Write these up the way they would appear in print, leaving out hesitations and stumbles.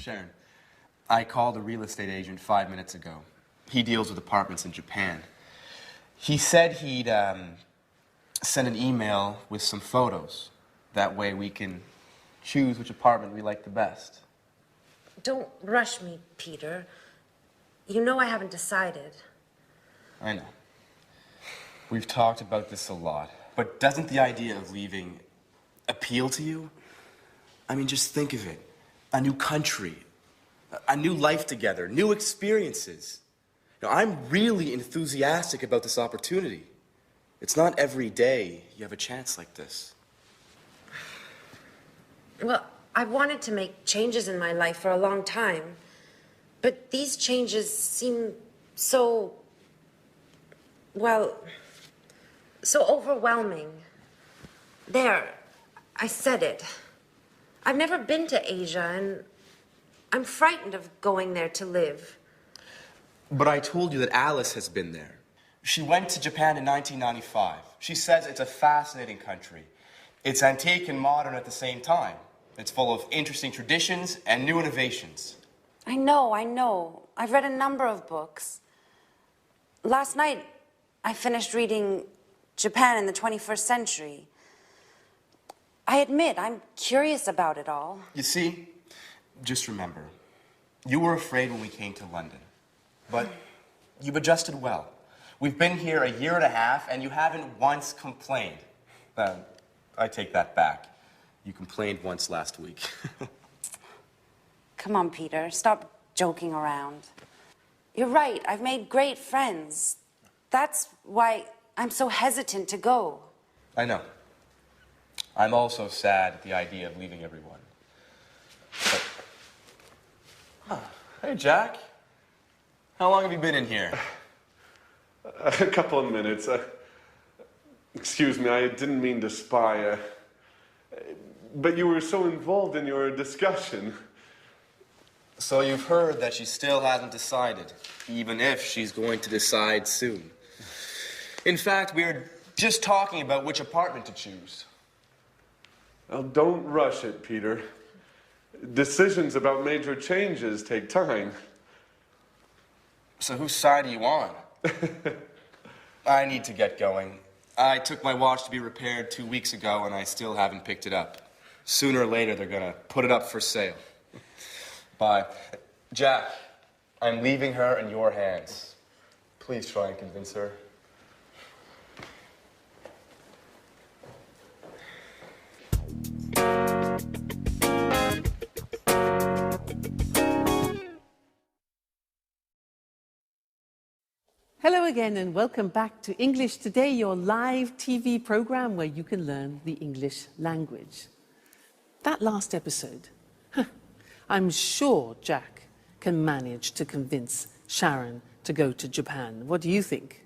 Sharon, I called a real estate agent 5 minutes ago. He deals with apartments in Japan. He said he'd send an email with some photos. That way we can choose which apartment we like the best. Don't rush me, Peter. You know I haven't decided. I know. We've talked about this a lot. But doesn't the idea of leaving appeal to you? I mean, just think of it. A new country, a new life together, new experiences. Now, I'm really enthusiastic about this opportunity. It's not every day you have a chance like this. Well, I've wanted to make changes in my life for a long time. But these changes seem so, well, so overwhelming. There, I said it. I've never been to Asia, and I'm frightened of going there to live. But I told you that Alice has been there. She went to Japan in 1995. She says it's a fascinating country. It's antique and modern at the same time. It's full of interesting traditions and new innovations. I know. I've read a number of books. Last night, I finished reading Japan in the 21st Century. I admit, I'm curious about it all. You see, just remember, you were afraid when we came to London, but you've adjusted well. We've been here a year and a half, and you haven't once complained. I take that back. You complained once last week. Come on, Peter, stop joking around. You're right, I've made great friends. That's why I'm so hesitant to go. I know. I'm also sad at the idea of leaving everyone. But... Hey, Jack. How long have you been in here? A couple of minutes. Excuse me, I didn't mean to spy. But you were so involved in your discussion. So you've heard that she still hasn't decided, even if she's going to decide soon. In fact, we were just talking about which apartment to choose. Well, don't rush it, Peter. Decisions about major changes take time. So whose side are you on? I need to get going. I took my watch to be repaired 2 weeks ago, and I still haven't picked it up. Sooner or later, they're gonna put it up for sale. Bye. Jack, I'm leaving her in your hands. Please try and convince her. Hello again and welcome back to English Today, your live TV program where you can learn the English language. That last episode, I'm sure Jack can manage to convince Sharon to go to Japan. What do you think?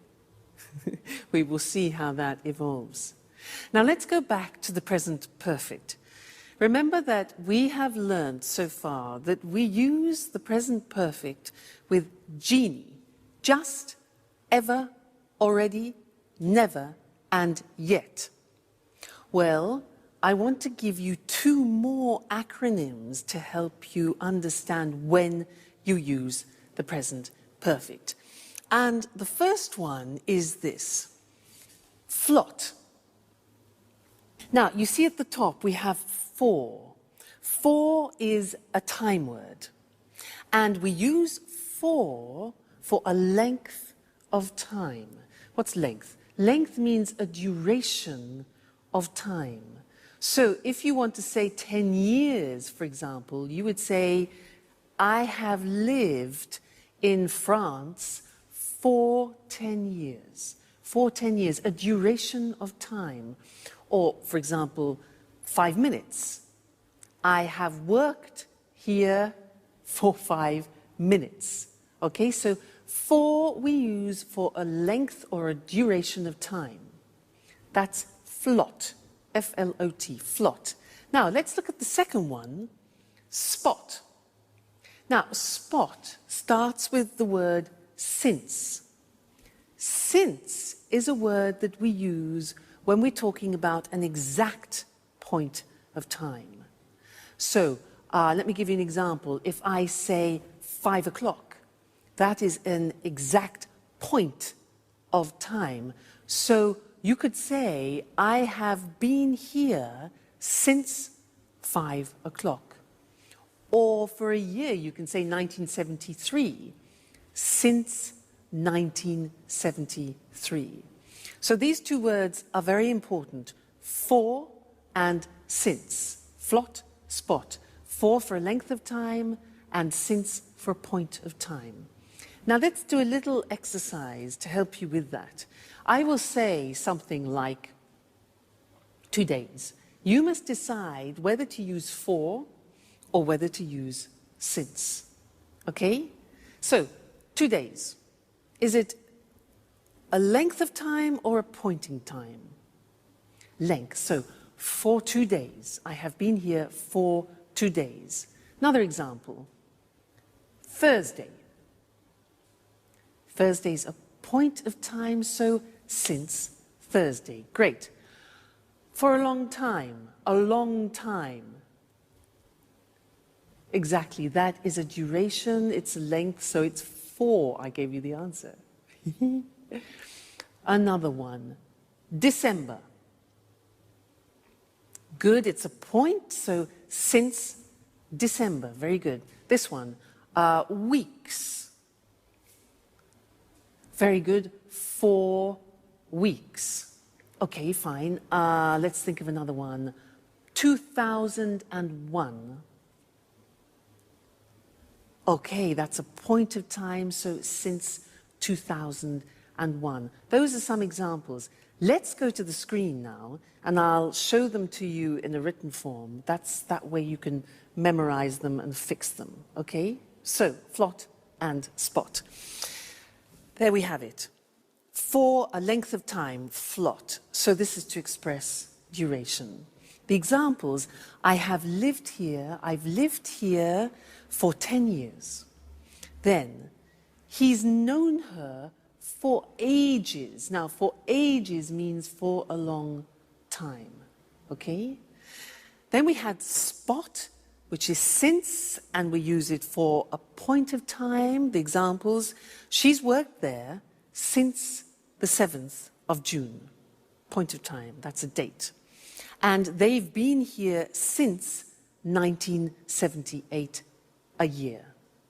We will see how that evolves. Now let's go back to the present perfect. Remember that we have learned so far that we use the present perfect with genie, just, ever, already, never, and yet. Well, I want to give you 2 more acronyms to help you understand when you use the present perfect. And the first one is this: flot. Now, you see at the top we have 4. 4 is a time word. And we use 4 for a length of time. What's length? Length means a duration of time. So if you want to say 10 years, for example, you would say, I have lived in France for 10 years. For 10 years, a duration of time. Or, for example, 5 minutes. I have worked here for 5 minutes. Okay, so 4 we use for a length or a duration of time. That's flot, F-L-O-T, flot. Now, let's look at the second one, spot. Now, spot starts with the word since. Since is a word that we use when we're talking about an exact point of time. So, Let me give you an example. If I say 5 o'clock, that is an exact point of time. So you could say, I have been here since 5 o'clock. Or for a year, you can say 1973, since 1973. So these two words are very important, for and since. Flot, spot. For a length of time, and since for a point of time. Now let's do a little exercise to help you with that. I will say something like 2 days. You must decide whether to use for or whether to use since. Okay? So, 2 days. Is it a length of time or a point in time? Length. So, for 2 days. I have been here for 2 days. Another example. Thursday. Thursday is a point of time, so since Thursday. Great. For a long time. A long time. Exactly, that is a duration, it's a length, so it's for. I gave you the answer. Another one, December. Good, it's a point, so since December, very good. This one, weeks. Very good, 4 weeks. Okay, fine, let's think of another one. 2001. Okay, that's a point of time, so since 2001. Those are some examples. Let's go to the screen now, and I'll show them to you in a written form. That way you can memorize them and fix them, okay? So, flot and spot. There we have it. For a length of time, flot. So this is to express duration. The examples, I've lived here for 10 years. Then, he's known her for ages. Now, for ages means for a long time, okay? Then we had spot, which is since, and we use it for a point of time. The examples, she's worked there since the 7th of June. Point of time, that's a date. And they've been here since 1978, a year.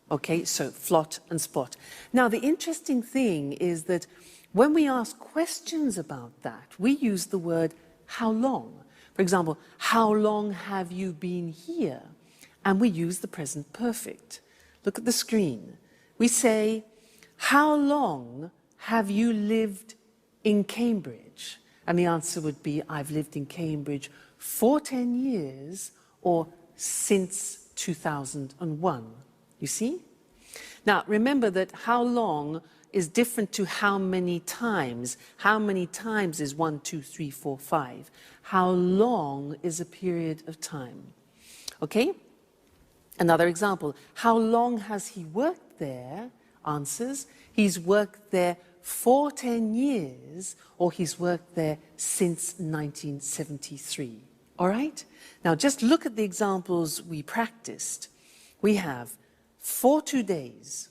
Okay, so flot and spot. Now, the interesting thing is that when we ask questions about that, we use the word how long. For example, how long have you been here? And we use the present perfect. Look at the screen. We say, how long have you lived in Cambridge? And the answer would be, I've lived in Cambridge for 10 years or since 2001. You see? Now, remember that how long is different to how many times. How many times is 1, 2, 3, 4, 5. How long is a period of time? Okay? Another example. How long has he worked there? Answers. He's worked there for 10 years, or he's worked there since 1973. All right? Now, just look at the examples we practiced. We have for 2 days,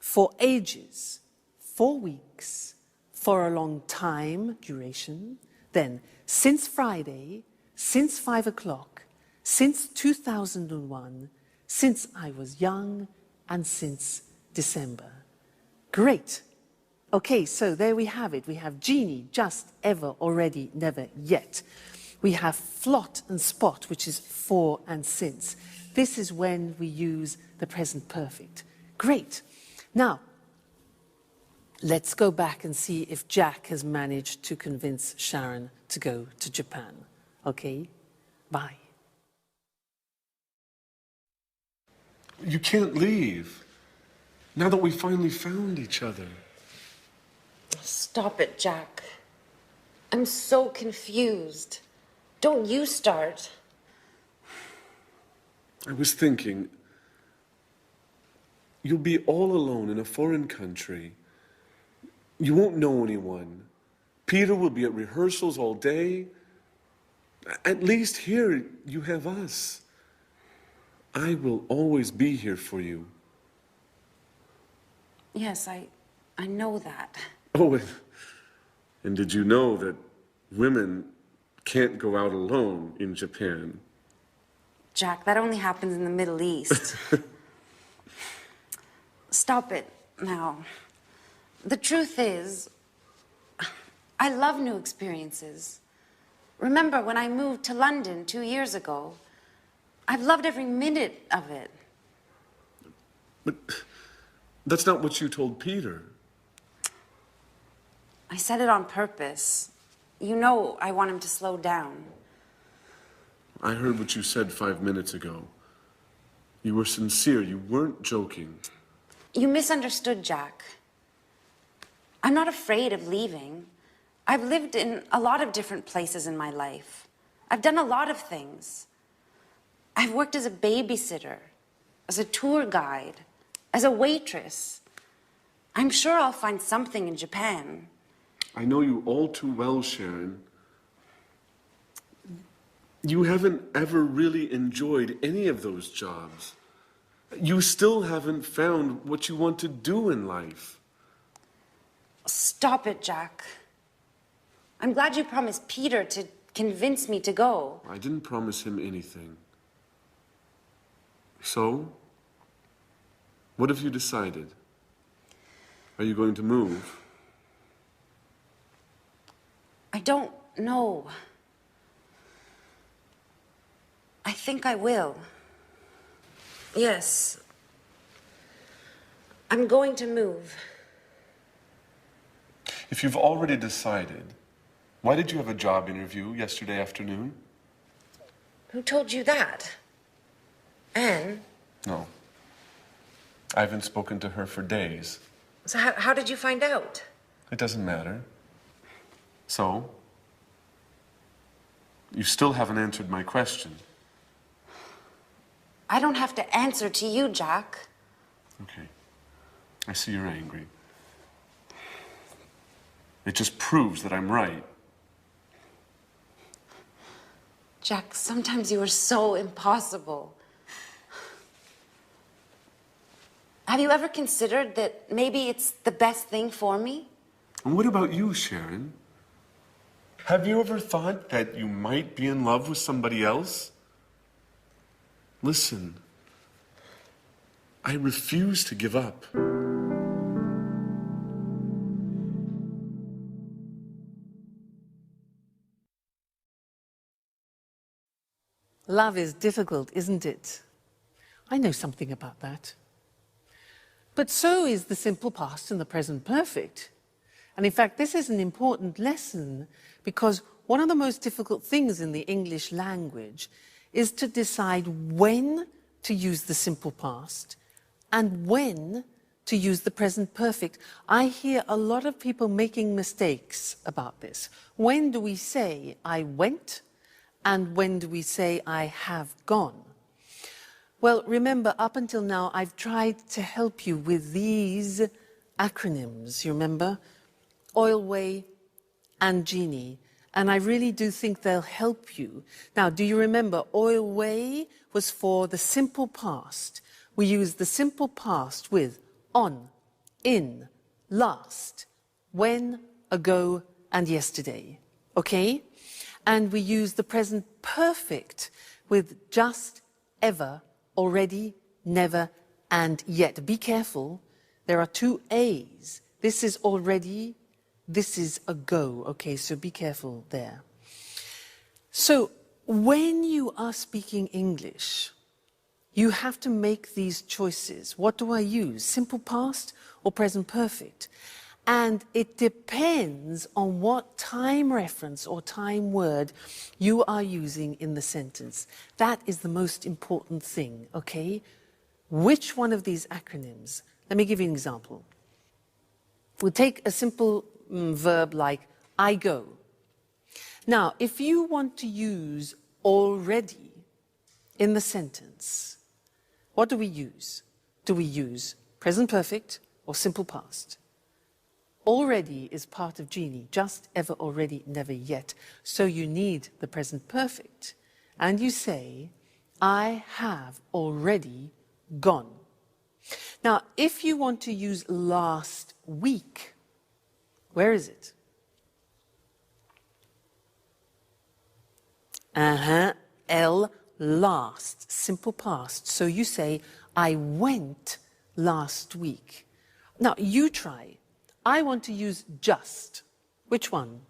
for ages, 4 weeks, for a long time, duration, then since Friday, since 5 o'clock, since 2001, since I was young, and since December. Great. Okay, so there we have it. We have genie, just, ever, already, never, yet. We have flot and spot, which is for and since. This is when we use the present perfect. Great. Now, let's go back and see if Jack has managed to convince Sharon to go to Japan. Okay? Bye. You can't leave. Now that we finally found each other. Stop it, Jack. I'm so confused. Don't you start. I was thinking, you'll be all alone in a foreign country. You won't know anyone. Peter will be at rehearsals all day. At least here you have us. I will always be here for you. Yes, I know that. Oh, and did you know that women can't go out alone in Japan? Jack, that only happens in the Middle East. Stop it now. The truth is, I love new experiences. Remember when I moved to London 2 years ago? I've loved every minute of it. But that's not what you told Peter. I said it on purpose. You know I want him to slow down. I heard what you said 5 minutes ago. You were sincere. You weren't joking. You misunderstood, Jack. I'm not afraid of leaving. I've lived in a lot of different places in my life. I've done a lot of things. I've worked as a babysitter, as a tour guide, as a waitress. I'm sure I'll find something in Japan. I know you all too well, Sharon. You haven't ever really enjoyed any of those jobs. You still haven't found what you want to do in life. Stop it, Jack. I'm glad you promised Peter to convince me to go. I didn't promise him anything. So, what have you decided? Are you going to move? I don't know. I think I will. Yes. I'm going to move. If you've already decided, why did you have a job interview yesterday afternoon? Who told you that? Anne? No. I haven't spoken to her for days. So how did you find out? It doesn't matter. So, you still haven't answered my question. I don't have to answer to you, Jack. Okay. I see you're angry. It just proves that I'm right. Jack, sometimes you are so impossible. Have you ever considered that maybe it's the best thing for me? And what about you, Sharon? Have you ever thought that you might be in love with somebody else? Listen, I refuse to give up. Love is difficult, isn't it? I know something about that. But so is the simple past and the present perfect. And in fact, this is an important lesson because one of the most difficult things in the English language is to decide when to use the simple past and when to use the present perfect. I hear a lot of people making mistakes about this. When do we say I went and when do we say I have gone? Well, remember, up until now, I've tried to help you with these acronyms, you remember? Oilway and Genie. And I really do think they'll help you. Now, do you remember Oilway was for the simple past? We use the simple past with on, in, last, when, ago, and yesterday. Okay? And we use the present perfect with just, ever, already, never, and yet. Be careful. There are two A's. This is already, this is ago. Okay, so be careful there. So when you are speaking English, you have to make these choices. What do I use? Simple past or present perfect? And it depends on what time reference or time word you are using in the sentence. That is the most important thing, okay? Which one of these acronyms? Let me give you an example. We'll take a simple verb like I go. Now, if you want to use already in the sentence, what do we use? Do we use present perfect or simple past? Already is part of Genie, just, ever, already, never, yet. So you need the present perfect. And you say, I have already gone. Now, if you want to use last week, where is it? El last, simple past. So you say, I went last week. Now, you try. I want to use just. Which one?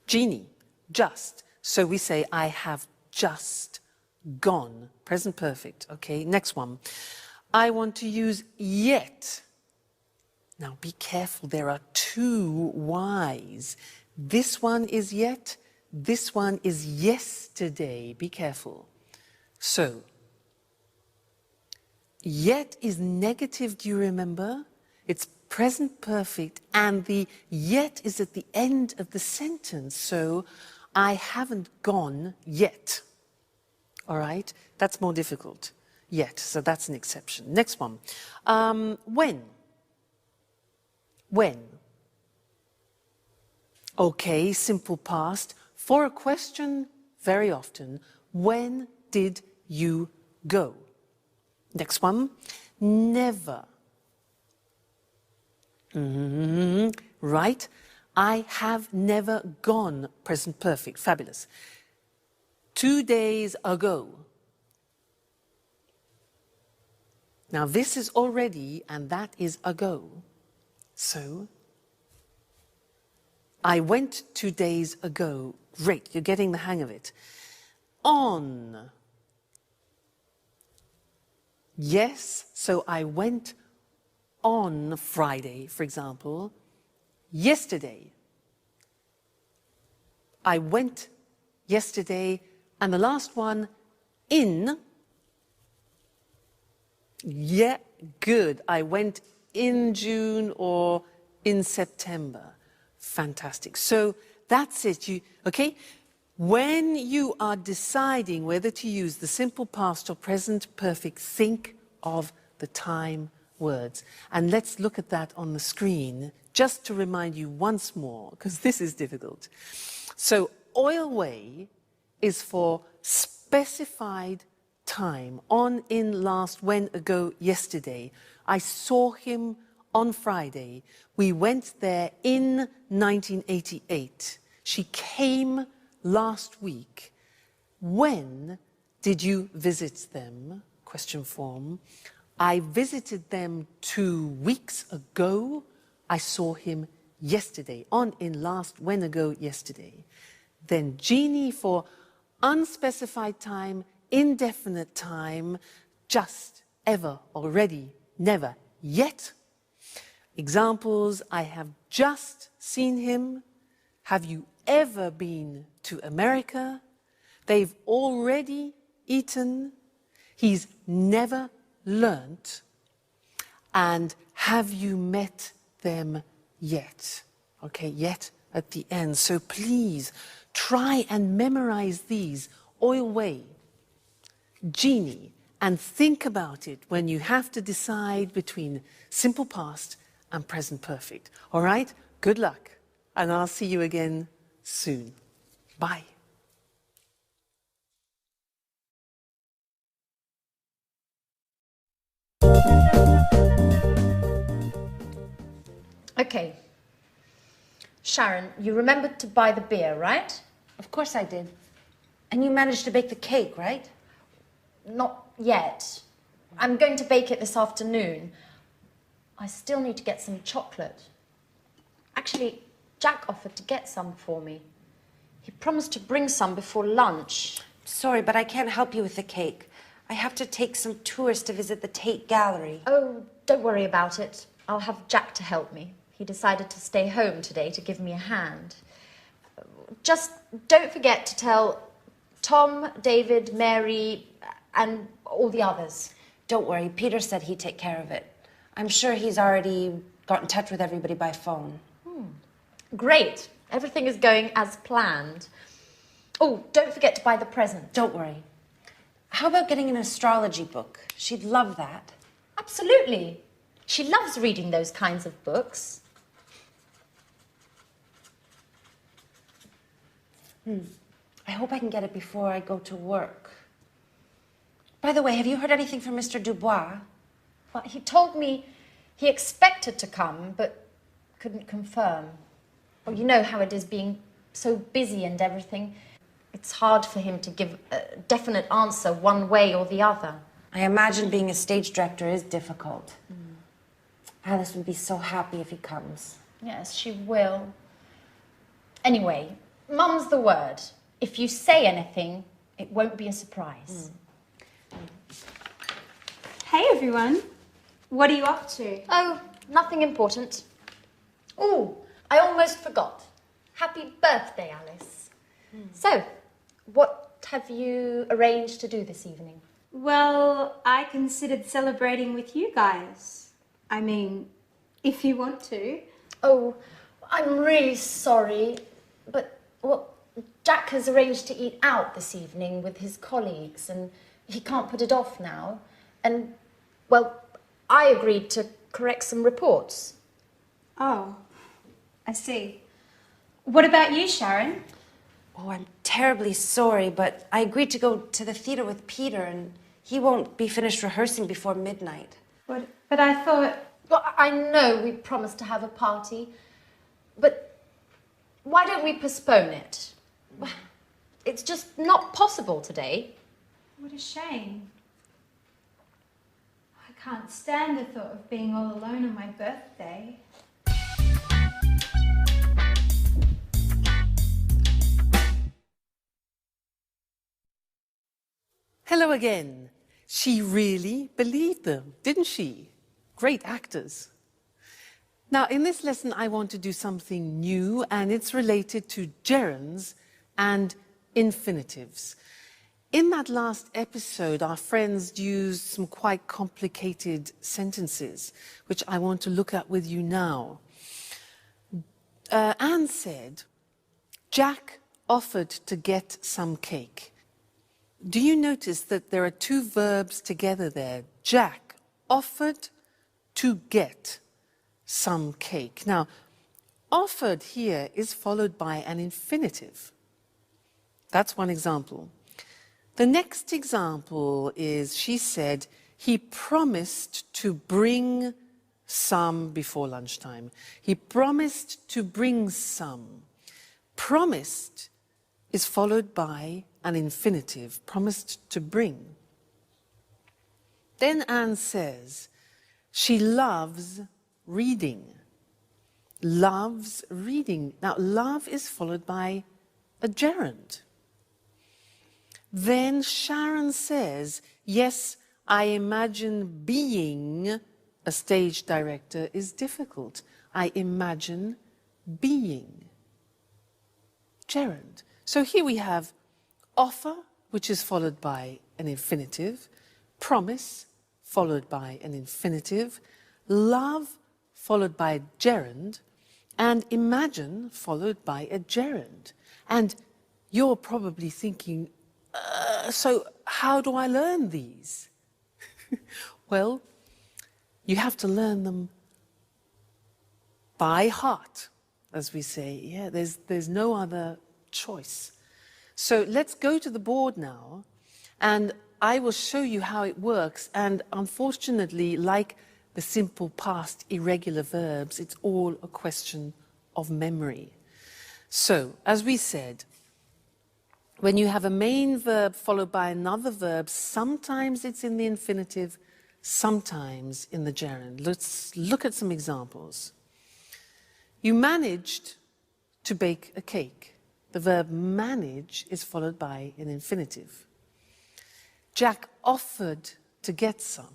Jeannie, just. So we say, I have just gone. Present perfect. Okay, next one. I want to use yet. Now be careful, there are two Y's. This one is yet, this one is yesterday. Be careful. So, yet is negative, do you remember? It's present perfect, and the yet is at the end of the sentence. So, I haven't gone yet. All right? That's more difficult. Yet, so that's an exception. Next one. When? When? Okay, simple past. For a question, very often, when did you go? Next one. Never. Right? I have never gone. Present perfect. Fabulous. 2 days ago. Now this is already, and that is ago. So, I went 2 days ago. Great, you're getting the hang of it. On. Yes, so I went on Friday, for example. Yesterday. I went yesterday. And the last one, in. Yeah, good. I went in June or in September. Fantastic. So that's it. Okay? When you are deciding whether to use the simple past or present perfect, think of the time words. And let's look at that on the screen just to remind you once more, because this is difficult. So, oil way is for specified time, on, in, last, when, ago, yesterday. I saw him on Friday. We went there in 1988. She came last week. When did you visit them? Question form. I visited them 2 weeks ago. I saw him yesterday. On, in, last, when, ago, yesterday. Then Jeannie for unspecified time, indefinite time, just, ever, already, never, yet. Examples, I have just seen him. Have you ever been to America? They've already eaten. He's never learnt. And have you met them yet? Okay, yet at the end. So please try and memorize these. Oil way, Jeannie, and think about it when you have to decide between simple past and present perfect. All right? Good luck, and I'll see you again soon. Bye. Okay. Sharon, you remembered to buy the beer, right? Of course I did. And you managed to bake the cake, right? Not yet. I'm going to bake it this afternoon. I still need to get some chocolate. Actually, Jack offered to get some for me. He promised to bring some before lunch. Sorry, but I can't help you with the cake. I have to take some tourists to visit the Tate Gallery. Oh, don't worry about it. I'll have Jack to help me. He decided to stay home today to give me a hand. Just don't forget to tell Tom, David, Mary, and all the others. Don't worry, Peter said he'd take care of it. I'm sure he's already got in touch with everybody by phone. Great. Everything is going as planned. Oh, don't forget to buy the present. Don't worry. How about getting an astrology book? She'd love that. Absolutely. She loves reading those kinds of books. I hope I can get it before I go to work. By the way, have you heard anything from Mr. Dubois? Well, he told me he expected to come, but couldn't confirm. Well, you know how it is being so busy and everything. It's hard for him to give a definite answer one way or the other. I imagine being a stage director is difficult. Alice would be so happy if he comes. Yes, she will. Anyway, mum's the word. If you say anything, it won't be a surprise. Hey everyone, what are you up to? Oh, nothing important. Oh, I almost forgot. Happy birthday, Alice. So, what have you arranged to do this evening? Well, I considered celebrating with you guys. I mean, if you want to. Oh, I'm really sorry, but, well, Jack has arranged to eat out this evening with his colleagues, and he can't put it off now. And, well, I agreed to correct some reports. Oh, I see. What about you, Sharon? Oh, I'm terribly sorry, but I agreed to go to the theater with Peter, and he won't be finished rehearsing before midnight. But I thought... Well, I know we promised to have a party, but why don't we postpone it? It's just not possible today. What a shame. I can't stand the thought of being all alone on my birthday. Hello again. She really believed them, didn't she? Great actors. Now, in this lesson, I want to do something new, and it's related to gerunds and infinitives. In that last episode, our friends used some quite complicated sentences, which I want to look at with you now. Anne said, Jack offered to get some cake. Do you notice that there are two verbs together there? Jack offered to get some cake. Now, offered here is followed by an infinitive. That's one example. The next example is, she said, he promised to bring some before lunchtime. He promised to bring some. Promised is followed by an infinitive, promised to bring. Then Anne says, she loves reading. Loves reading. Now, love is followed by a gerund. Then Sharon says, yes, I imagine being a stage director is difficult. I imagine being. Gerund. So here we have offer, which is followed by an infinitive, promise, followed by an infinitive, love, followed by a gerund, and imagine, followed by a gerund. And you're probably thinking, so how do I learn these? Well, you have to learn them by heart, as we say. Yeah, there's no other choice. So let's go to the board now, and I will show you how it works. And unfortunately, like the simple past irregular verbs, it's all a question of memory. So, as we said, when you have a main verb followed by another verb, sometimes it's in the infinitive, sometimes in the gerund. Let's look at some examples. You managed to bake a cake. The verb manage is followed by an infinitive. Jack offered to get some.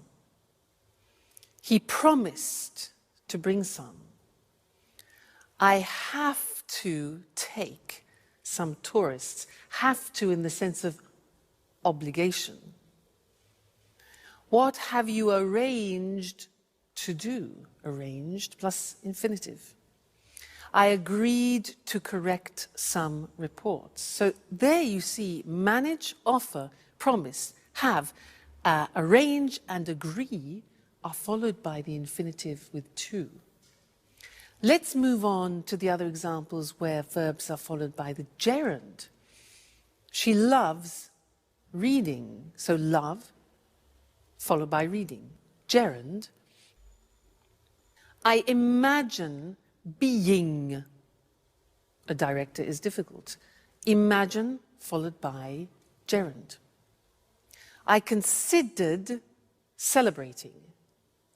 He promised to bring some. I have to take some tourists. Have to in the sense of obligation. What have you arranged to do? Arranged plus infinitive. I agreed to correct some reports. So there you see manage, offer, promise, have, arrange and agree are followed by the infinitive with to. Let's move on to the other examples where verbs are followed by the gerund. She loves reading. So love followed by reading. Gerund. I imagine being a director is difficult. Imagine followed by gerund. I considered celebrating.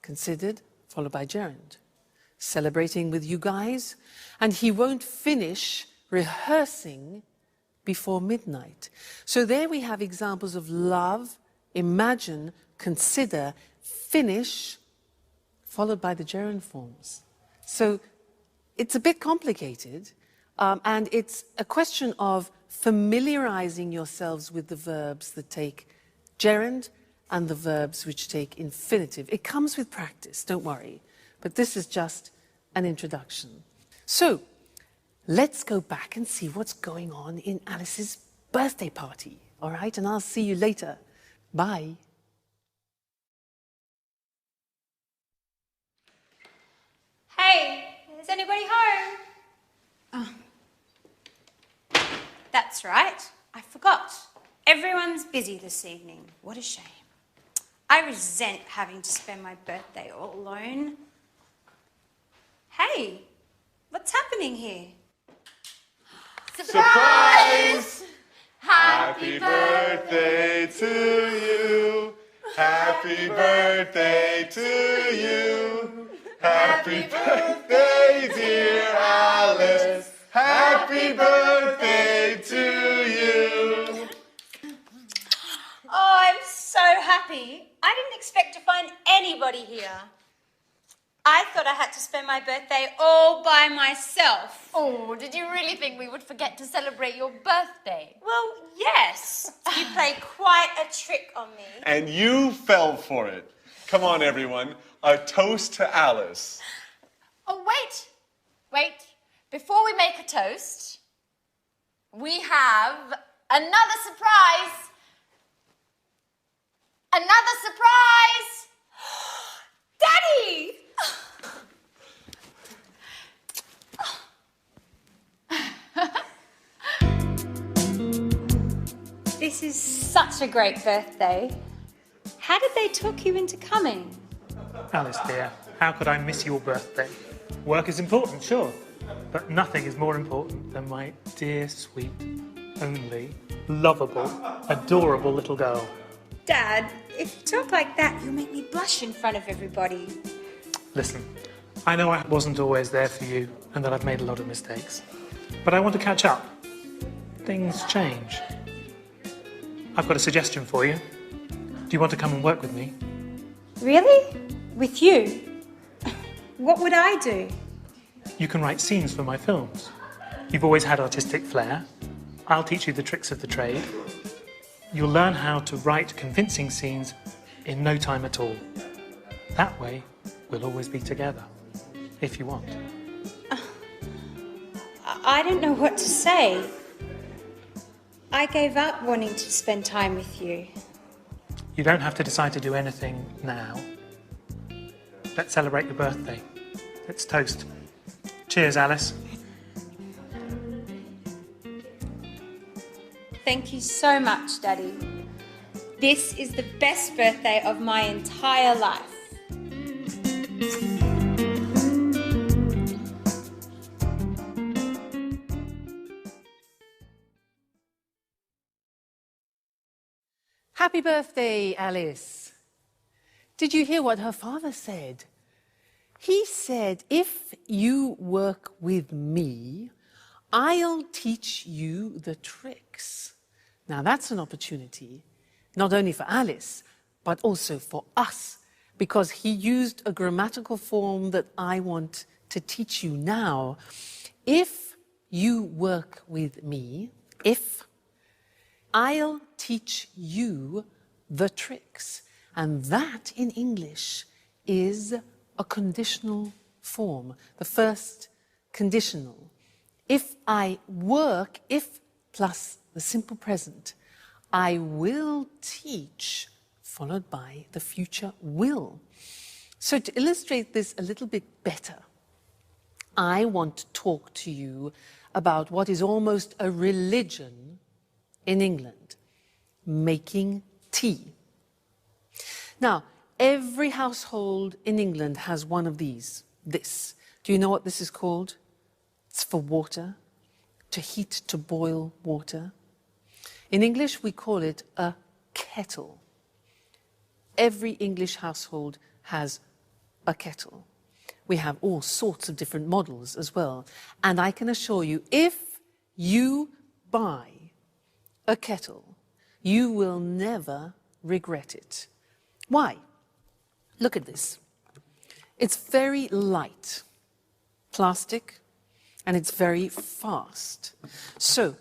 Considered followed by gerund. Celebrating with you guys, and he won't finish rehearsing before midnight. So there we have examples of love, imagine, consider, finish, followed by the gerund forms. So it's a bit complicated, and it's a question of familiarizing yourselves with the verbs that take gerund and the verbs which take infinitive. It comes with practice, don't worry. But this is just an introduction. So, let's go back and see what's going on in Alice's birthday party, all right? And I'll see you later. Bye. Hey, is anybody home? Oh. That's right, I forgot. Everyone's busy this evening. What a shame. I resent having to spend my birthday all alone. Hey, what's happening here? Surprise! Happy birthday to you. Happy birthday to you. Happy birthday, dear Alice. Happy birthday to you. Oh, I'm so happy. I didn't expect to find anybody here. I thought I had to spend my birthday all by myself. Oh, did you really think we would forget to celebrate your birthday? Well, yes. You played quite a trick on me. And you fell for it. Come on, everyone. A toast to Alice. Oh, wait. Before we make a toast, we have another surprise. Another surprise! Daddy! This is such a great birthday. How did they talk you into coming? Alice, dear, how could I miss your birthday? Work is important, sure, but nothing is more important than my dear, sweet, only, lovable, adorable little girl. Dad, if you talk like that, you'll make me blush in front of everybody. Listen, I know I wasn't always there for you and that I've made a lot of mistakes, but I want to catch up. Things change. I've got a suggestion for you. Do you want to come and work with me? Really? With you? What would I do? You can write scenes for my films. You've always had artistic flair. I'll teach you the tricks of the trade. You'll learn how to write convincing scenes in no time at all. That way, we'll always be together, if you want. I don't know what to say. I gave up wanting to spend time with you. You don't have to decide to do anything now. Let's celebrate your birthday. Let's toast. Cheers, Alice. Thank you so much, Daddy. This is the best birthday of my entire life. Happy birthday, Alice. Did you hear what her father said? He said, if you work with me, I'll teach you the tricks. Now that's an opportunity, not only for Alice, but also for us, because he used a grammatical form that I want to teach you now. If you work with me, I'll teach you the tricks. And that in English is a conditional form, the first conditional. If I work, if plus the simple present, I will teach, followed by the future will. So to illustrate this a little bit better, I want to talk to you about what is almost a religion in England? Making tea. Now, every household in England has one of these. This. Do you know what this is called? It's for water, to heat, to boil water. In English, we call it a kettle. Every English household has a kettle. We have all sorts of different models as well. And I can assure you, if you buy a kettle, you will never regret it. Why? Look at this. It's very light, plastic, and it's very fast. So,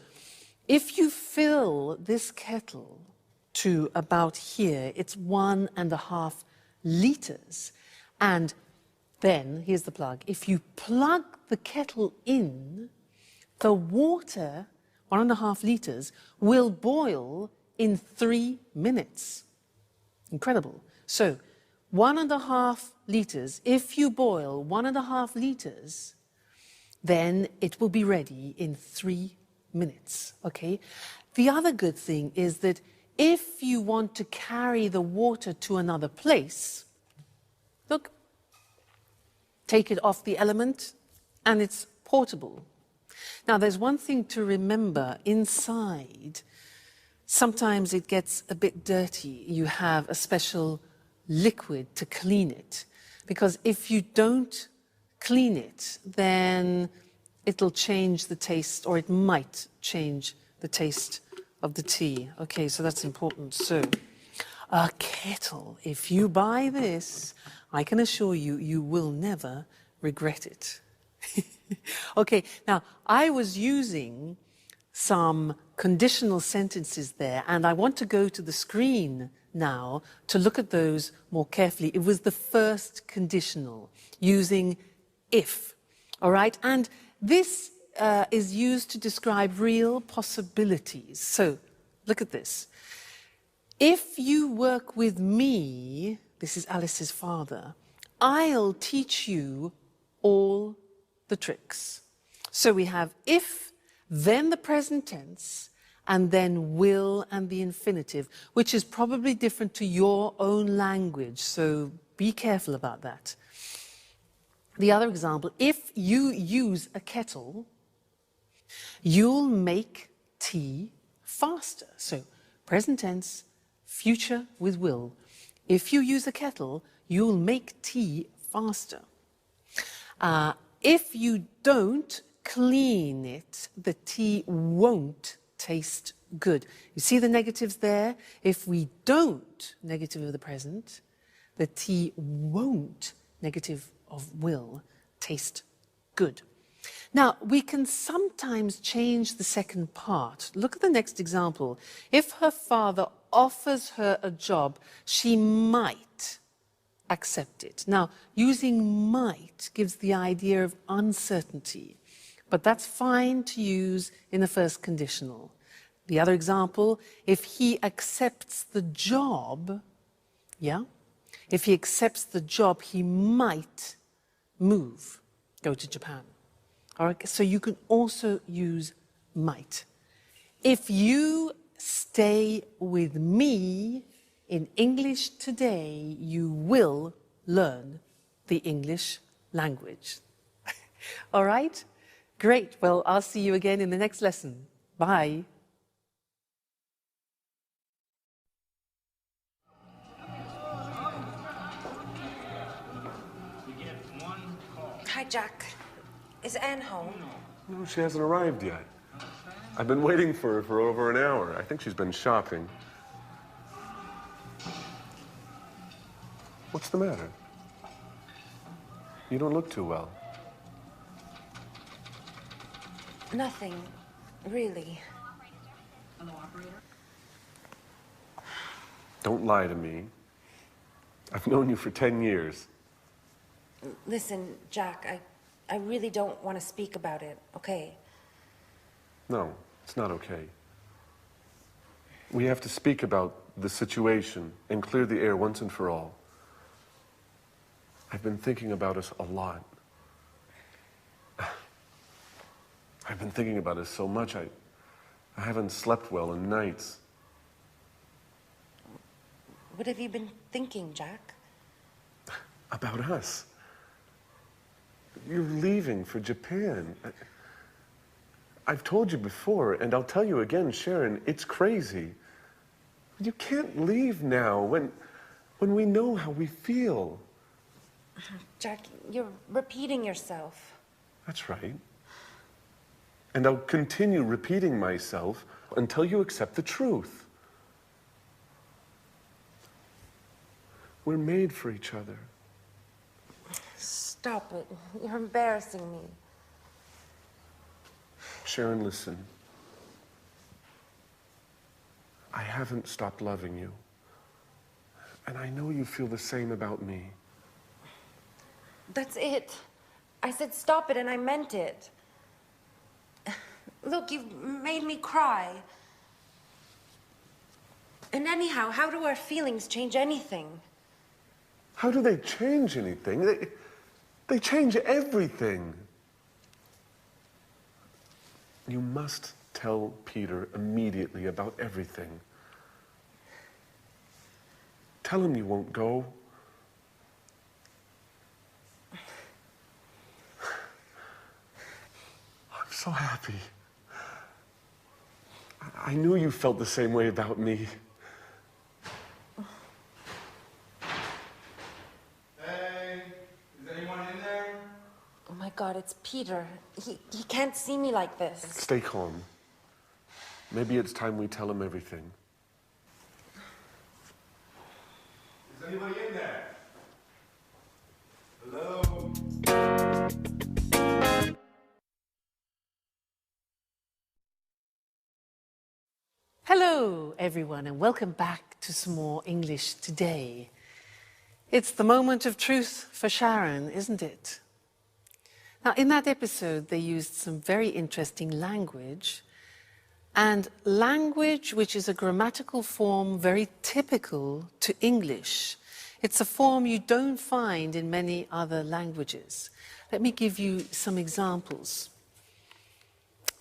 if you fill this kettle to about here, it's 1.5 liters. And then, here's the plug, if you plug the kettle in, the water, 1.5 liters, will boil in 3 minutes. Incredible. So, 1.5 liters, if you boil 1.5 liters, then it will be ready in 3 minutes, okay? The other good thing is that if you want to carry the water to another place, look, take it off the element and it's portable. Now, there's one thing to remember inside. Sometimes it gets a bit dirty. You have a special liquid to clean it. Because if you don't clean it, then it'll change the taste, or it might change the taste of the tea. Okay, so that's important. So, a kettle. If you buy this, I can assure you, you will never regret it. Okay, now, I was using some conditional sentences there, and I want to go to the screen now to look at those more carefully. It was the first conditional, using if, all right? And this is used to describe real possibilities. So, look at this. If you work with me, this is Alice's father, I'll teach you all the tricks. So we have if, then the present tense, and then will and the infinitive, which is probably different to your own language, so be careful about that. The other example, if you use a kettle, you'll make tea faster. So present tense, future with will. If you use a kettle, you'll make tea faster. If you don't clean it, the tea won't taste good. You see the negatives there? If we don't, negative of the present, the tea won't, negative of will, taste good. Now, we can sometimes change the second part. Look at the next example. If her father offers her a job, she might accept it. Now, using might gives the idea of uncertainty, but that's fine to use in the first conditional. The other example, if he accepts the job, yeah? If he accepts the job, he might move, go to Japan. All right, so you can also use might. If you stay with me in English today, you will learn the English language. All right? Great. Well, I'll see you again in the next lesson. Bye. Hi, Jack. Is Anne home? No, she hasn't arrived yet. I've been waiting for her for over an hour. I think she's been shopping. What's the matter? You don't look too well. Nothing, really. Don't lie to me. I've known you for 10 years. Listen, Jack, I really don't want to speak about it, okay? No, it's not okay. We have to speak about the situation and clear the air once and for all. I've been thinking about us a lot. I've been thinking about us so much, I I haven't slept well in nights. What have you been thinking, Jack? About us. You're leaving for Japan. I've told you before, and I'll tell you again, Sharon, it's crazy. You can't leave now when we know how we feel. Jack, you're repeating yourself. That's right. And I'll continue repeating myself until you accept the truth. We're made for each other. Stop it. You're embarrassing me. Sharon, listen. I haven't stopped loving you. And I know you feel the same about me. That's it. I said stop it and I meant it. Look, you've made me cry. And anyhow, how do our feelings change anything? How do they change anything? They change everything. You must tell Peter immediately about everything. Tell him you won't go. I'm so happy. I knew you felt the same way about me. Hey, is anyone in there? Oh my God, it's Peter. He can't see me like this. Stay calm. Maybe it's time we tell him everything. Is anybody in there? Hello? Hello, everyone, and welcome back to some more English today. It's the moment of truth for Sharon, isn't it? Now, in that episode, they used some very interesting language, and language which is a grammatical form very typical to English. It's a form you don't find in many other languages. Let me give you some examples.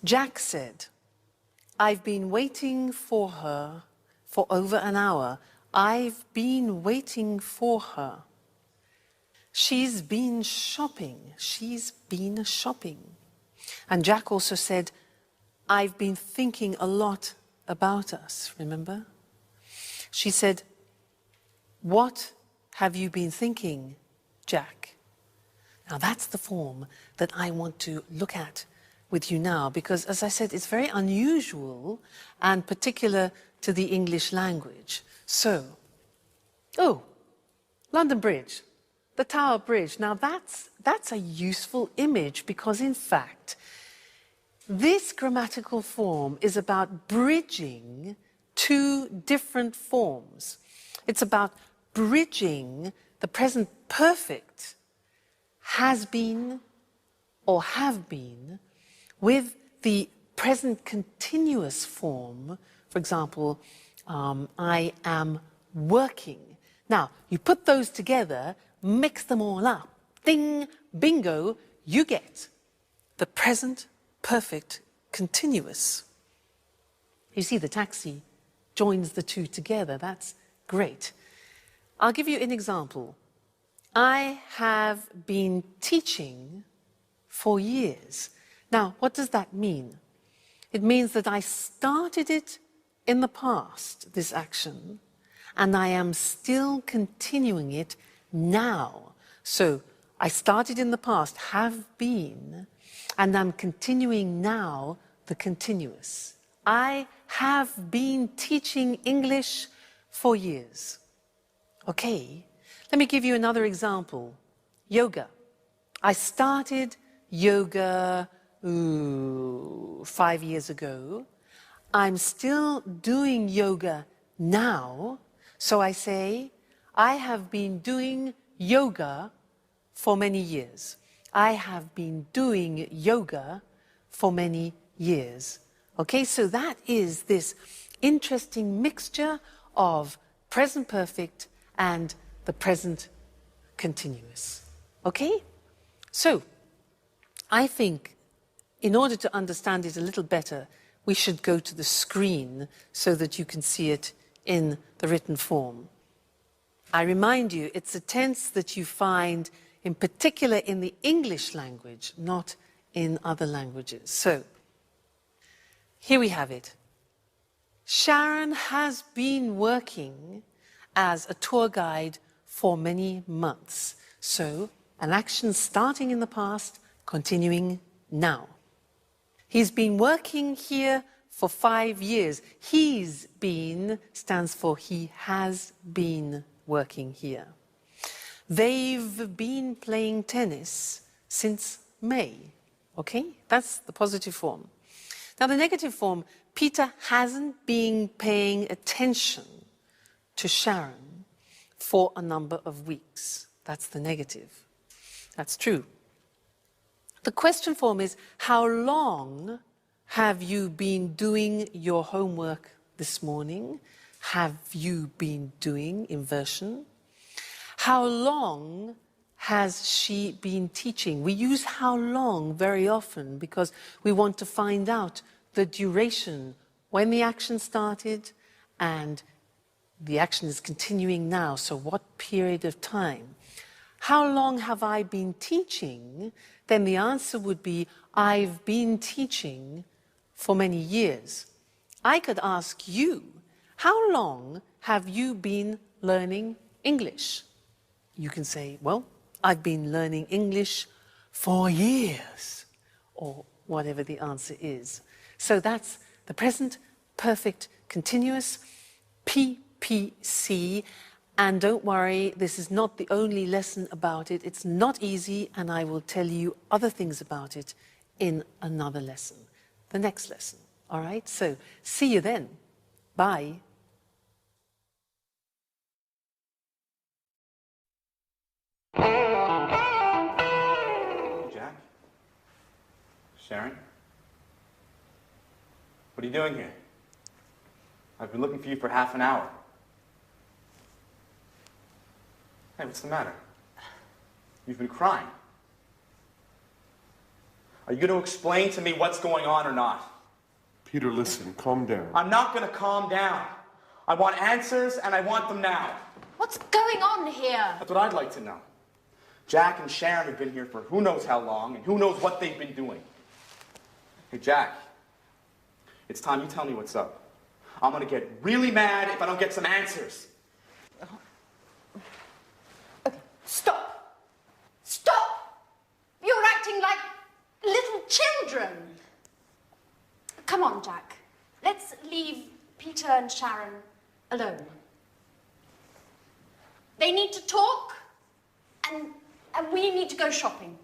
Jack said, "I've been waiting for her for over an hour. I've been waiting for her. She's been shopping. She's been shopping." And Jack also said, "I've been thinking a lot about us," remember? She said, "What have you been thinking, Jack?" Now that's the form that I want to look at with you now, because as I said, it's very unusual and particular to the English language. So, oh, London Bridge, the Tower Bridge. Now that's a useful image because in fact, this grammatical form is about bridging two different forms. It's about bridging the present perfect has been or have been with the present continuous form. For example, I am working. Now, you put those together, mix them all up. Ding, bingo, you get the present perfect continuous. You see, the taxi joins the two together. That's great. I'll give you an example. I have been teaching for years. Now, what does that mean? It means that I started it in the past, this action, and I am still continuing it now. So I started in the past, have been, and I'm continuing now the continuous. I have been teaching English for years. Okay, let me give you another example. Yoga. I started yoga 5 years ago. I'm still doing yoga now. So I say, I have been doing yoga for many years. I have been doing yoga for many years. Okay, so that is this interesting mixture of present perfect and the present continuous. Okay? So, I think in order to understand it a little better, we should go to the screen so that you can see it in the written form. I remind you, it's a tense that you find in particular in the English language, not in other languages. So, here we have it. Sharon has been working as a tour guide for many months. So, an action starting in the past, continuing now. He's been working here for 5 years. He's been stands for he has been working here. They've been playing tennis since May. Okay? That's the positive form. Now, the negative form, Peter hasn't been paying attention to Sharon for a number of weeks. That's the negative. That's true. The question form is, how long have you been doing your homework this morning? Have you been doing inversion? How long has she been teaching? We use how long very often because we want to find out the duration, when the action started and the action is continuing now, so what period of time? How long have I been teaching? Then the answer would be, I've been teaching for many years. I could ask you, how long have you been learning English? You can say, well, I've been learning English for years, or whatever the answer is. So that's the present perfect continuous, PPC. And don't worry, this is not the only lesson about it. It's not easy, and I will tell you other things about it in another lesson, the next lesson. All right? So see you then. Bye. Jack? Sharon? What are you doing here? I've been looking for you for half an hour. Hey, what's the matter? You've been crying. Are you going to explain to me what's going on or not? Peter, listen, calm down. I'm not going to calm down. I want answers, and I want them now. What's going on here? That's what I'd like to know. Jack and Sharon have been here for who knows how long, and who knows what they've been doing. Hey, Jack, it's time you tell me what's up. I'm going to get really mad if I don't get some answers. Okay, stop. Stop! You're acting like little children. Come on, Jack. Let's leave Peter and Sharon alone. They need to talk, and we need to go shopping.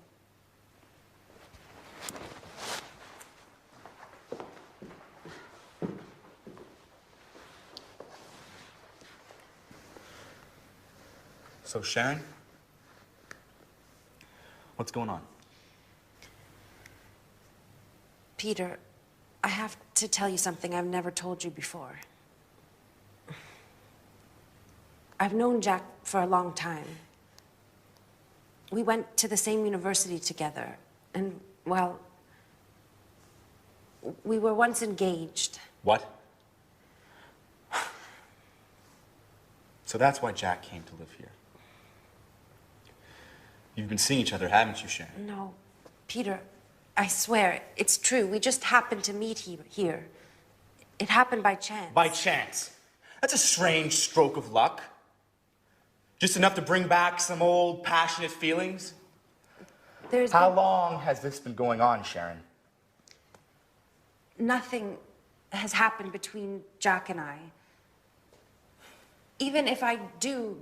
So, Sharon, what's going on? Peter, I have to tell you something I've never told you before. I've known Jack for a long time. We went to the same university together, and, well, we were once engaged. What? So that's why Jack came to live here. You've been seeing each other, haven't you, Sharon? No, Peter, I swear, it's true. We just happened to meet here. It happened by chance. By chance? That's a strange stroke of luck. Just enough to bring back some old passionate feelings? How long has this been going on, Sharon? Nothing has happened between Jack and I. Even if I do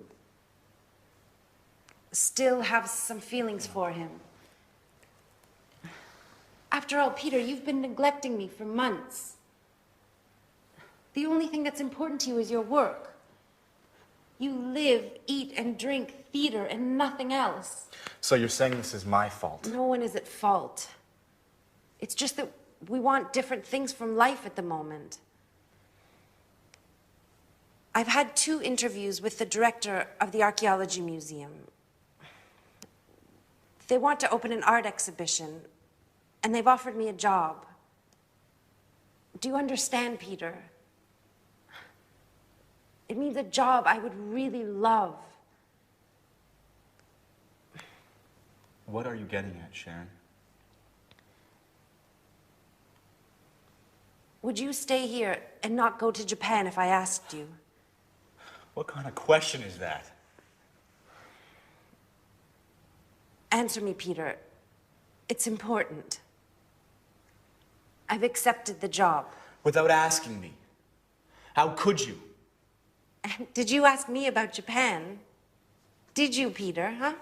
still have some feelings for him. After all, Peter, you've been neglecting me for months. The only thing that's important to you is your work. You live, eat, and drink theater and nothing else. So you're saying this is my fault? No one is at fault. It's just that we want different things from life at the moment. I've had 2 interviews with the director of the Archaeology Museum. They want to open an art exhibition, and they've offered me a job. Do you understand, Peter? It means a job I would really love. What are you getting at, Sharon? Would you stay here and not go to Japan if I asked you? What kind of question is that? Answer me, Peter. It's important. I've accepted the job. Without asking me. How could you? And did you ask me about Japan? Did you, Peter, huh?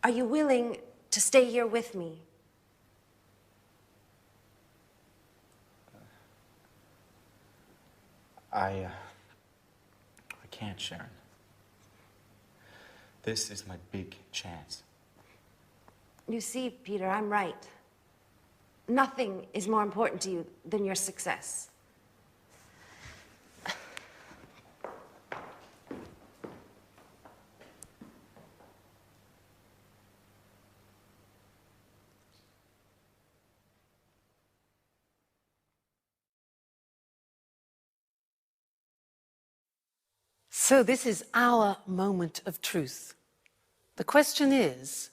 Are you willing to stay here with me? I can't, Sharon. This is my big chance. You see, Peter, I'm right. Nothing is more important to you than your success. So this is our moment of truth. The question is,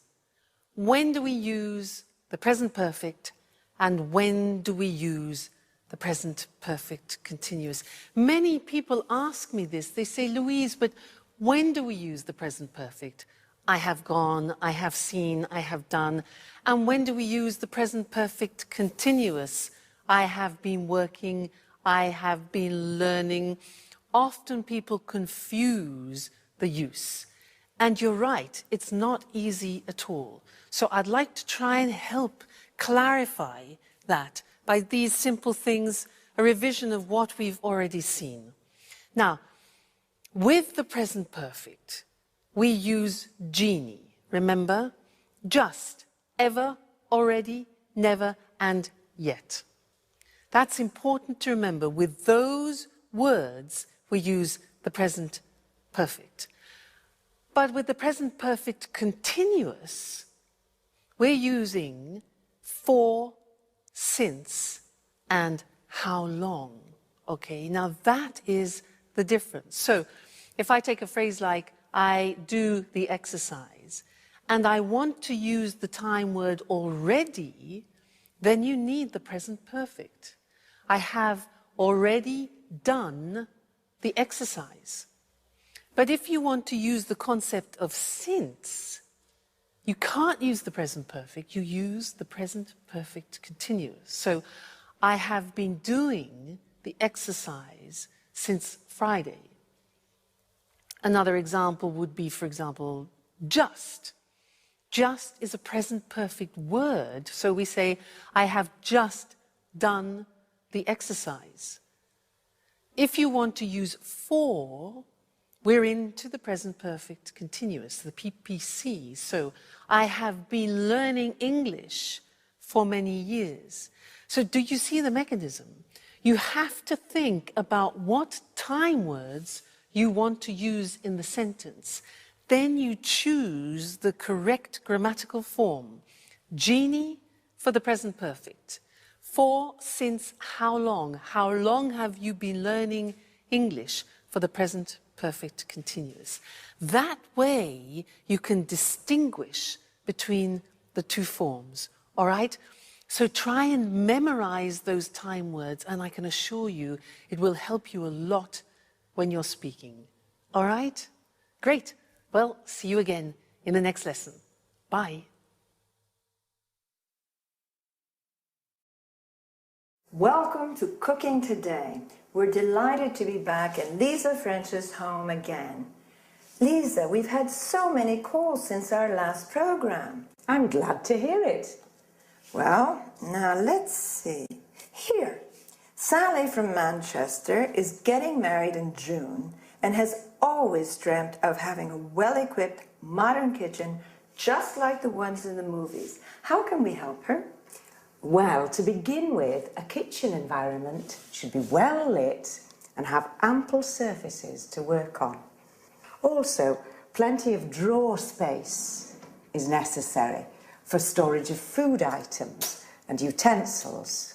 when do we use the present perfect and when do we use the present perfect continuous? Many people ask me this. They say, Louise, but when do we use the present perfect? I have gone, I have seen, I have done. And when do we use the present perfect continuous? I have been working, I have been learning. Often people confuse the use. And you're right, it's not easy at all. So I'd like to try and help clarify that by these simple things, a revision of what we've already seen. Now, with the present perfect, we use genie. Remember? Just, ever, already, never, and yet. That's important to remember. With those words, we use the present perfect. But with the present perfect continuous, we're using for, since, and how long. Okay, now that is the difference. So if I take a phrase like, I do the exercise, and I want to use the time word already, then you need the present perfect. I have already done the exercise. But if you want to use the concept of since, you can't use the present perfect, you use the present perfect continuous. So I have been doing the exercise since Friday. Another example would be, for example, just. Just is a present perfect word, so we say, I have just done the exercise. If you want to use for, we're into the present perfect continuous, the PPC. So I have been learning English for many years. So do you see the mechanism? You have to think about what time words you want to use in the sentence. Then you choose the correct grammatical form. Genie for the present perfect. For, since, how long? How long have you been learning English for the present perfect continuous? That way you can distinguish between the two forms, all right? So try and memorize those time words, and I can assure you it will help you a lot when you're speaking. All right? Great. Well, see you again in the next lesson. Bye. Welcome to Cooking Today. We're delighted to be back in Lisa French's home again. Lisa, we've had so many calls since our last program. I'm glad to hear it. Well, now let's see. Here, Sally from Manchester is getting married in June and has always dreamt of having a well-equipped, modern kitchen just like the ones in the movies. How can we help her? Well, to begin with, a kitchen environment should be well lit and have ample surfaces to work on. Also, plenty of drawer space is necessary for storage of food items, and utensils.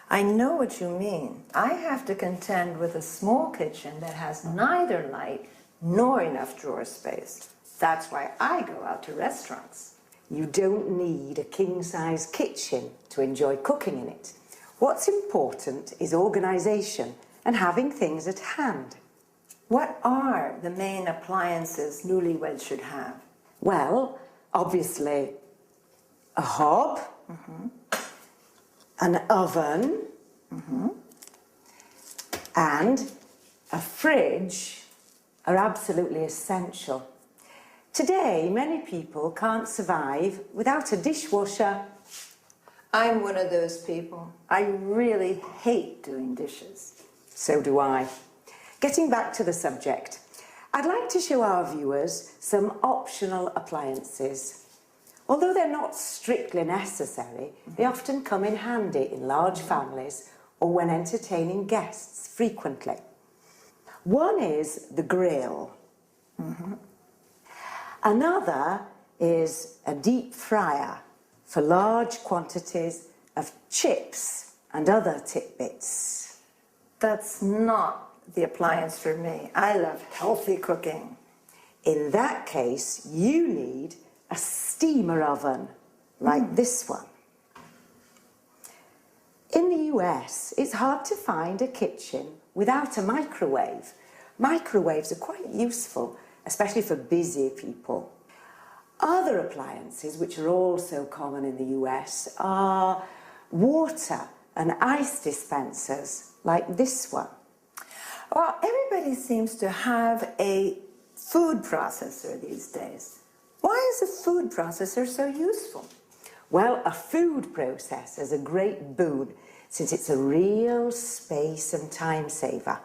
I know what you mean. I have to contend with a small kitchen that has neither light nor enough drawer space. That's why I go out to restaurants. You don't need a king-size kitchen to enjoy cooking in it. What's important is organisation and having things at hand. What are the main appliances newlyweds should have? Well, obviously, a hob, an oven, and a fridge are absolutely essential. Today, many people can't survive without a dishwasher. I'm one of those people. I really hate doing dishes. So do I. Getting back to the subject, I'd like to show our viewers some optional appliances. Although they're not strictly necessary, they often come in handy in large families or when entertaining guests frequently. One is the grill. Another is a deep fryer for large quantities of chips and other tidbits. That's not the appliance for me. I love healthy cooking. In that case, you need a steamer oven like this one. In the US, it's hard to find a kitchen without a microwave. Microwaves are quite useful, especially for busy people. Other appliances, which are also common in the US, are water and ice dispensers like this one. Well, everybody seems to have a food processor these days. Why is a food processor so useful? Well, a food processor is a great boon since it's a real space and time saver.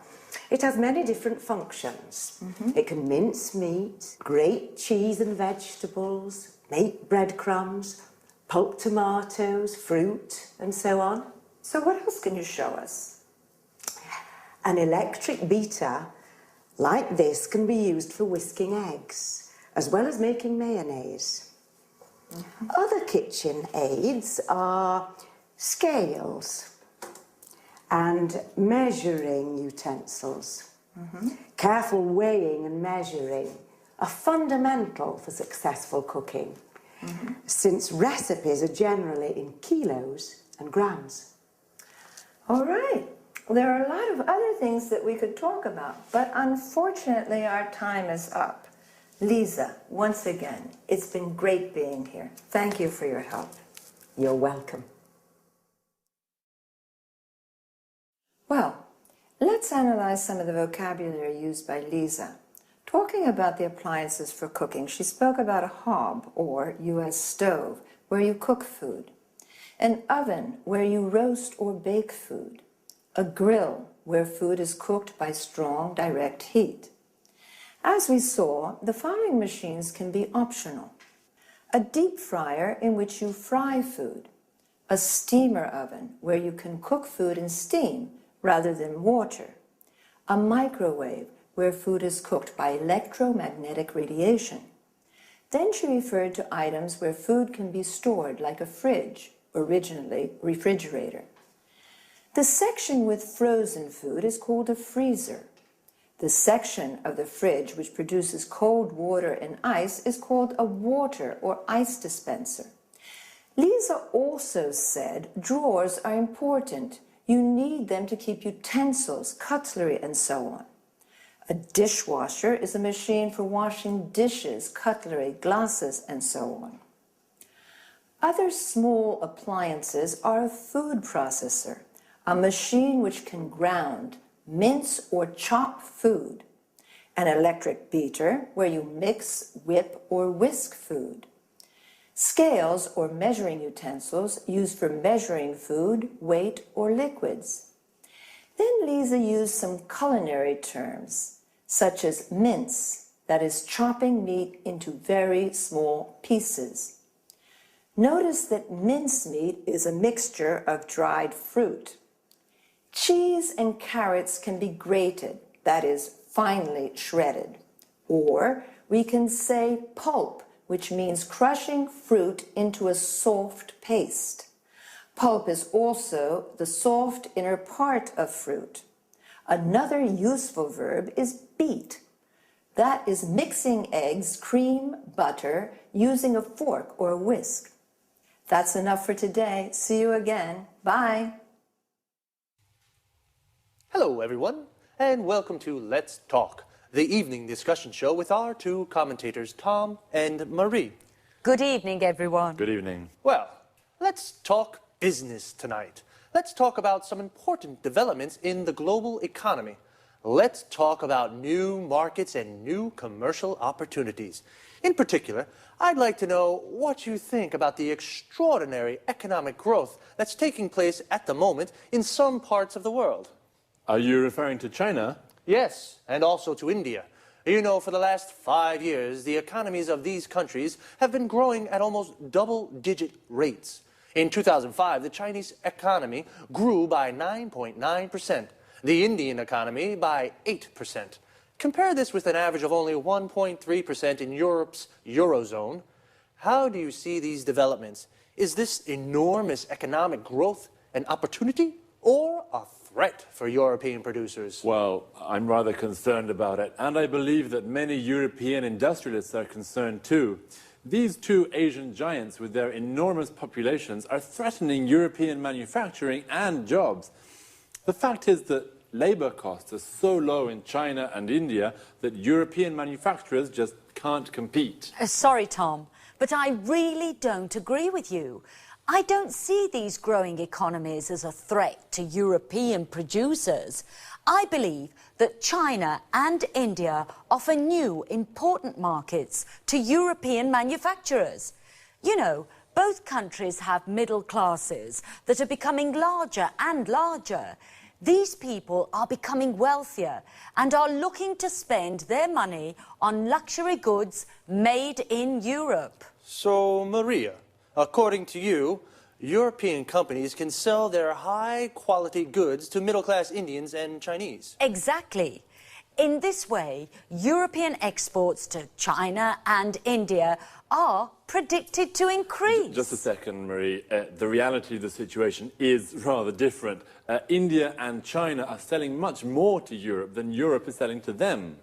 It has many different functions. It can mince meat, grate cheese and vegetables, make breadcrumbs, pulp tomatoes, fruit, and so on. So what else can you show us? An electric beater like this can be used for whisking eggs, as well as making mayonnaise. Other kitchen aids are scales and measuring utensils. Careful weighing and measuring are fundamental for successful cooking, since recipes are generally in kilos and grams. All right. There are a lot of other things that we could talk about, but unfortunately our time is up. Lisa, once again, it's been great being here. Thank you for your help. You're welcome. Well, let's analyze some of the vocabulary used by Lisa. Talking about the appliances for cooking, she spoke about a hob, or U.S. stove, where you cook food, an oven, where you roast or bake food, a grill, where food is cooked by strong direct heat. As we saw, the following machines can be optional: a deep fryer in which you fry food, a steamer oven where you can cook food in steam rather than water, a microwave where food is cooked by electromagnetic radiation. Then she referred to items where food can be stored, like a fridge, originally refrigerator. The section with frozen food is called a freezer. The section of the fridge which produces cold water and ice is called a water or ice dispenser. Lisa also said drawers are important. You need them to keep utensils, cutlery, and so on. A dishwasher is a machine for washing dishes, cutlery, glasses, and so on. Other small appliances are a food processor, a machine which can ground, mince, or chop food, an electric beater where you mix, whip, or whisk food, scales or measuring utensils used for measuring food, weight, or liquids. Then Lisa used some culinary terms, such as mince, that is chopping meat into very small pieces. Notice that mincemeat is a mixture of dried fruit. Cheese and carrots can be grated, that is, finely shredded. Or we can say pulp, which means crushing fruit into a soft paste. Pulp is also the soft inner part of fruit. Another useful verb is beat. That is mixing eggs, cream, butter, using a fork or a whisk. That's enough for today. See you again. Bye. Hello, everyone, and welcome to Let's Talk, the evening discussion show with our two commentators, Tom and Marie. Good evening, everyone. Good evening. Well, let's talk business tonight. Let's talk about some important developments in the global economy. Let's talk about new markets and new commercial opportunities. In particular, I'd like to know what you think about the extraordinary economic growth that's taking place at the moment in some parts of the world. Are you referring to China? Yes, and also to India. You know, for the last 5 years, the economies of these countries have been growing at almost double-digit rates. In 2005, the Chinese economy grew by 9.9%, the Indian economy by 8%. Compare this with an average of only 1.3% in Europe's Eurozone. How do you see these developments? Is this enormous economic growth an opportunity or a threat for European producers? Well, I'm rather concerned about it, and I believe that many European industrialists are concerned too. These two Asian giants with their enormous populations are threatening European manufacturing and jobs. The fact is that labor costs are so low in China and India that European manufacturers just can't compete. Sorry, Tom, but I really don't agree with you. I don't see these growing economies as a threat to European producers. I believe that China and India offer new, important markets to European manufacturers. You know, both countries have middle classes that are becoming larger and larger. These people are becoming wealthier and are looking to spend their money on luxury goods made in Europe. So, Maria, according to you, European companies can sell their high-quality goods to middle-class Indians and Chinese. Exactly. In this way, European exports to China and India are predicted to increase. Just a second, Marie. The reality of the situation is rather different. India and China are selling much more to Europe than Europe is selling to them.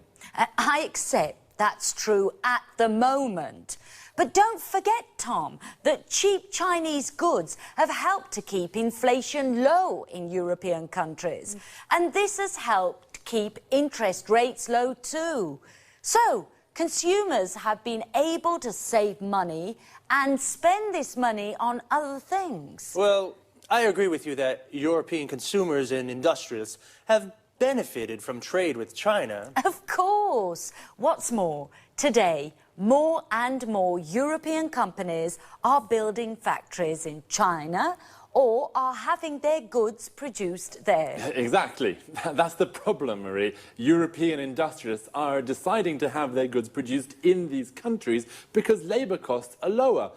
I accept that's true at the moment. But don't forget, Tom, that cheap Chinese goods have helped to keep inflation low in European countries. And this has helped keep interest rates low too. So, consumers have been able to save money and spend this money on other things. Well, I agree with you that European consumers and industrialists have benefited from trade with China. Of course. What's more, today, more and more European companies are building factories in China or are having their goods produced there. Exactly. That's the problem, Marie. European industrialists are deciding to have their goods produced in these countries because labor costs are lower.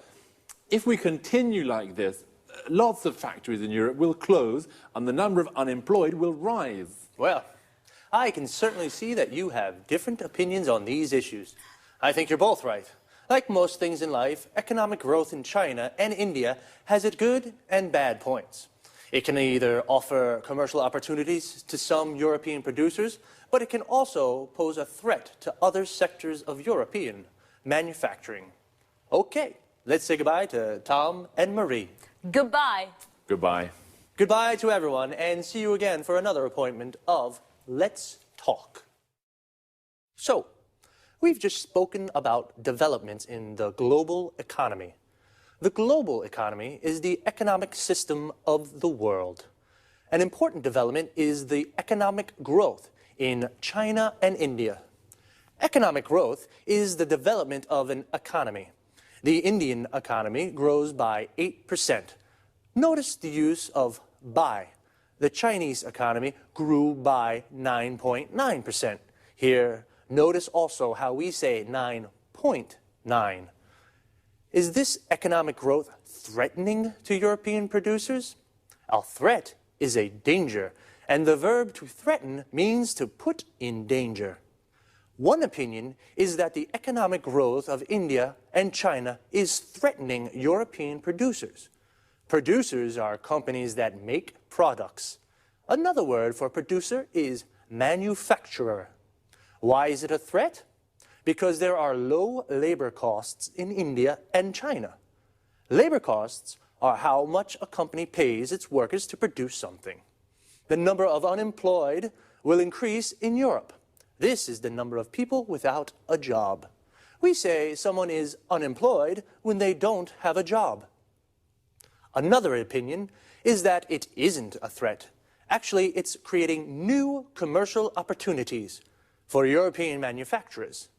If we continue like this, lots of factories in Europe will close and the number of unemployed will rise. Well, I can certainly see that you have different opinions on these issues. I think you're both right. Like most things in life, economic growth in China and India has its good and bad points. It can either offer commercial opportunities to some European producers, but it can also pose a threat to other sectors of European manufacturing. Okay, let's say goodbye to Tom and Marie. Goodbye. Goodbye. Goodbye to everyone, and see you again for another appointment of Let's Talk. So, we've just spoken about developments in the global economy. The global economy is the economic system of the world. An important development is the economic growth in China and India. Economic growth is the development of an economy. The Indian economy grows by 8%. Notice the use of by. The Chinese economy grew by 9.9%. Here, notice also how we say 9.9. Is this economic growth threatening to European producers? A threat is a danger, and the verb to threaten means to put in danger. One opinion is that the economic growth of India and China is threatening European producers. Producers are companies that make products. Another word for producer is manufacturer. Why is it a threat? Because there are low labor costs in India and China. Labor costs are how much a company pays its workers to produce something. The number of unemployed will increase in Europe. This is the number of people without a job. We say someone is unemployed when they don't have a job. Another opinion is that it isn't a threat. Actually, it's creating new commercial opportunities for European manufacturers.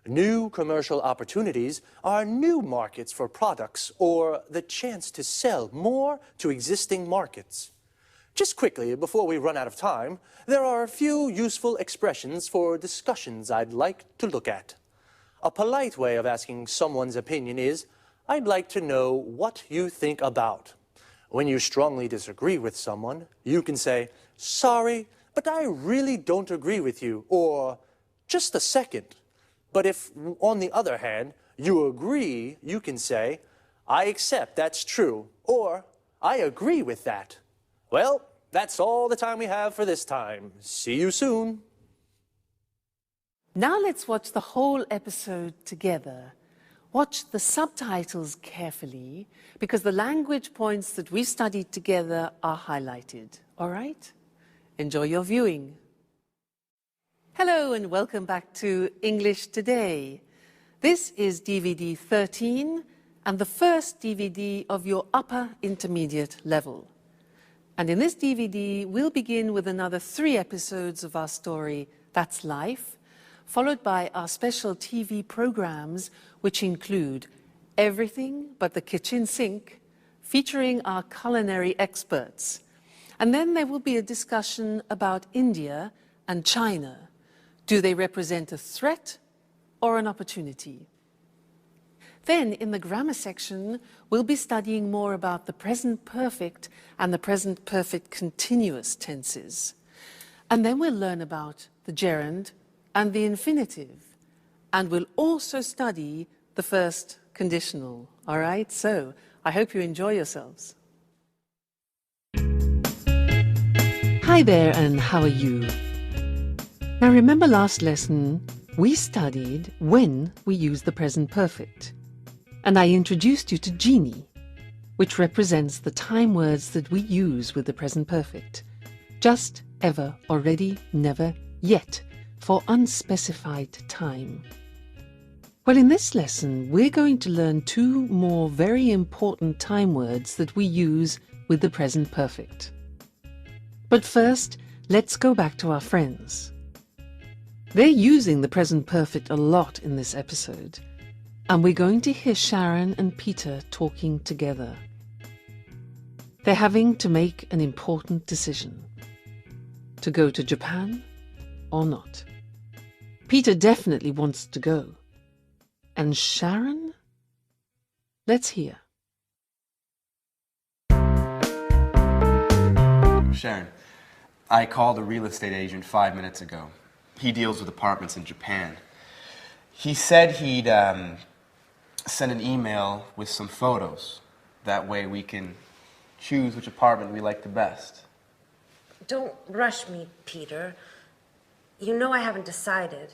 New commercial opportunities are new markets for products or the chance to sell more to existing markets. Just quickly, before we run out of time, there are a few useful expressions for discussions I'd like to look at. A polite way of asking someone's opinion is, I'd like to know what you think about. When you strongly disagree with someone, you can say, sorry, but I really don't agree with you, or just a second. But if, on the other hand, you agree, you can say, I accept that's true, or I agree with that. Well, that's all the time we have for this time. See you soon. Now let's watch the whole episode together. Watch the subtitles carefully, because the language points that we studied together are highlighted. All right? Enjoy your viewing. Hello and welcome back to English Today. This is DVD 13 and the first DVD of your upper intermediate level. And in this DVD, we'll begin with another 3 episodes of our story, That's Life, followed by our special TV programs, which include Everything But the Kitchen Sink, featuring our culinary experts. And then there will be a discussion about India and China. Do they represent a threat or an opportunity? Then, in the grammar section, we'll be studying more about the present perfect and the present perfect continuous tenses. And then we'll learn about the gerund and the infinitive. And we'll also study the first conditional. All right? So, I hope you enjoy yourselves. Hi there, and how are you? Now remember last lesson, we studied when we use the present perfect. And I introduced you to Genie, which represents the time words that we use with the present perfect. Just, ever, already, never, yet, for unspecified time. Well, in this lesson, we're going to learn 2 more very important time words that we use with the present perfect. But first, let's go back to our friends. They're using the present perfect a lot in this episode, and we're going to hear Sharon and Peter talking together. They're having to make an important decision. To go to Japan or not. Peter definitely wants to go. And Sharon? Let's hear. Sharon, I called a real estate agent 5 minutes ago. He deals with apartments in Japan. He said he'd send an email with some photos. That way we can choose which apartment we like the best. Don't rush me, Peter. You know I haven't decided.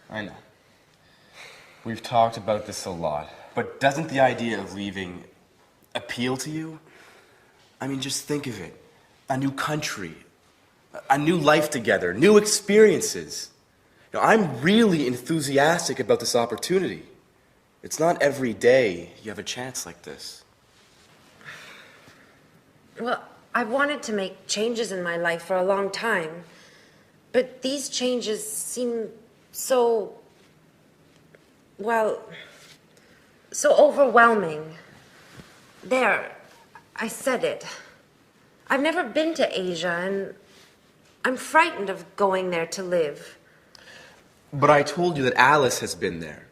I know. We've talked about this a lot. But doesn't the idea of leaving appeal to you? I mean, just think of it. A new country. A new life together, new experiences. You know, I'm really enthusiastic about this opportunity. It's not every day you have a chance like this. Well, I've wanted to make changes in my life for a long time, but these changes seem so, well, so overwhelming. There, I said it. I've never been to Asia, and I'm frightened of going there to live. But I told you that Alice has been there.